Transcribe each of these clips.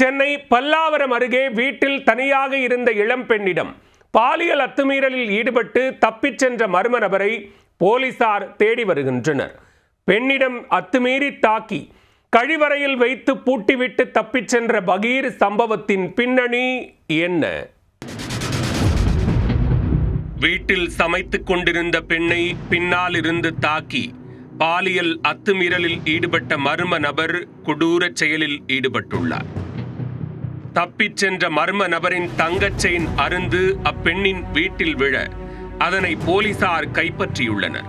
சென்னை பல்லாவரம் அருகே வீட்டில் தனியாக இருந்த இளம்பெண்ணிடம் பாலியல் அத்துமீறலில் ஈடுபட்டு தப்பிச் சென்ற மர்ம நபரை போலீசார் தேடி வருகின்றனர். பெண்ணிடம் அத்துமீறி தாக்கி கழிவறையில் வைத்து பூட்டிவிட்டு தப்பிச் சென்ற பகீர் சம்பவத்தின் பின்னணி என்ன? வீட்டில் சமைத்துக் கொண்டிருந்த பெண்ணை பின்னால் இருந்து தாக்கி பாலியல் அத்துமீறலில் ஈடுபட்ட மர்ம நபர் கொடூர செயலில் ஈடுபட்டுள்ளார். தப்பிச் சென்ற மர்ம நபரின் தங்கச் செயின் அறுந்து அப்பெண்ணின் வீட்டில் விழ அதனை போலீசார் கைப்பற்றியுள்ளனர்.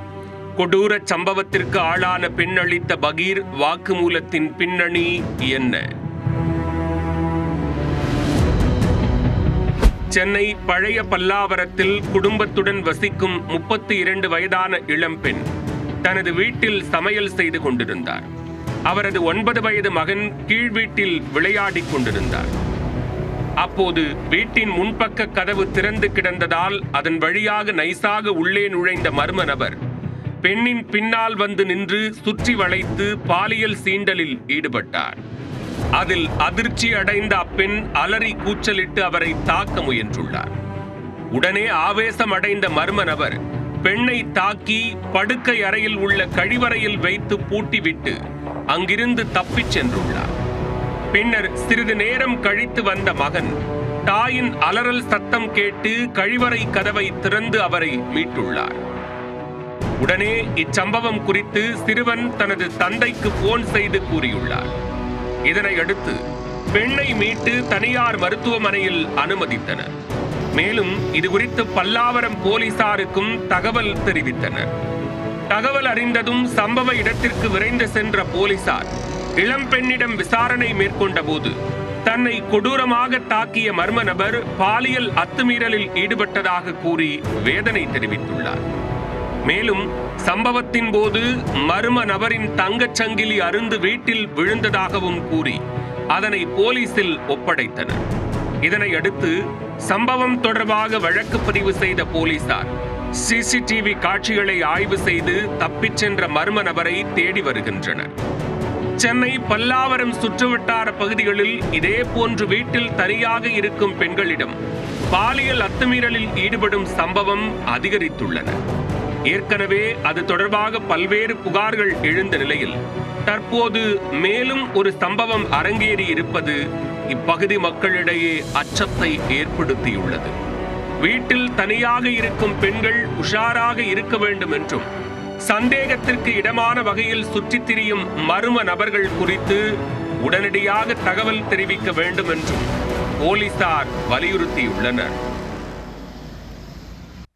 கொடூர சம்பவத்திற்கு ஆளான பெண் அளித்த பகீர் வாக்குமூலத்தின் பின்னணி என்ன? சென்னை பழைய பல்லாவரத்தில் குடும்பத்துடன் வசிக்கும் 32 வயதான இளம்பெண் தனது வீட்டில் சமையல் செய்து கொண்டிருந்தார். அவரது 9 வயது மகன் கீழ் வீட்டில் விளையாடிக் கொண்டிருந்தார். அப்போது வீட்டின் முன்பக்க கதவு திறந்து கிடந்ததால் அதன் வழியாக நைசாக உள்ளே நுழைந்த மர்ம நபர் பெண்ணின் பின்னால் வந்து நின்று சுற்றி வளைத்து பாலியல் சீண்டலில் ஈடுபட்டார். அதில் அதிர்ச்சி அடைந்த அப்பெண் அலறி கூச்சலிட்டு அவரை தாக்க முயன்றுள்ளார். உடனே ஆவேசம் அடைந்த மர்ம நபர் பெண்ணை தாக்கி படுக்கை அறையில் உள்ள கழிவறையில் வைத்து பூட்டிவிட்டு அங்கிருந்து தப்பிச் சென்றுள்ளார். பின்னர் சிறிது நேரம் கழித்து வந்த மகன் தாயின் அலறல் சத்தம் கேட்டு கழிவறை கதவை திறந்து அவரை மீட்டுள்ளார். உடனே இச்சம்பவம் குறித்து சிறுவன் தனது தந்தைக்கு போன் செய்து கூறியுள்ளார். இதனை அடுத்து பெண்ணை மீட்டு தனியார் மருத்துவமனையில் அனுமதித்தனர். மேலும் இதுகுறித்து பல்லாவரம் போலீசாருக்கும் தகவல் தெரிவித்தனர். தகவல் அறிந்ததும் சம்பவ இடத்திற்கு விரைந்து சென்ற போலீசார் இளம்பெண்ணிடம் விசாரணை மேற்கொண்ட போது தன்னை கொடூரமாக தாக்கிய மர்ம நபர் பாலியல் அத்துமீறலில் ஈடுபட்டதாக கூறி வேதனை தெரிவித்துள்ளார். மேலும் சம்பவத்தின் போது மர்ம நபரின் தங்கச் சங்கிலி அறுந்து வீட்டில் விழுந்ததாகவும் கூறி அதனை போலீசில் ஒப்படைத்தனர். இதனை அடுத்து சம்பவம் தொடர்பாக வழக்கு பதிவு செய்த போலீசார் சிசிடிவி காட்சிகளை ஆய்வு செய்து தப்பிச் சென்ற மர்ம நபரை தேடி வருகின்றனர். சென்னை பல்லாவரம் சுற்றுவட்டார பகுதிகளில் இதே போன்று வீட்டில் தனியாக இருக்கும் பெண்களிடம் பாலியல் அத்துமீறலில் ஈடுபடும் சம்பவம் அதிகரித்துள்ளன. ஏற்கனவே அது தொடர்பாக பல்வேறு புகார்கள் எழுந்த நிலையில் தற்போது மேலும் ஒரு சம்பவம் அரங்கேறி இருப்பது இப்பகுதி மக்களிடையே அச்சத்தை ஏற்படுத்தியுள்ளது. வீட்டில் தனியாக இருக்கும் பெண்கள் உஷாராக இருக்க வேண்டும் என்றும் சந்தேகத்திற்கு இடமான வகையில் சுற்றித் திரியும் மர்ம நபர்கள் குறித்து உடனடியாக தகவல் தெரிவிக்க வேண்டும் என்றும் போலீசார் வலியுறுத்தியுள்ளனர்.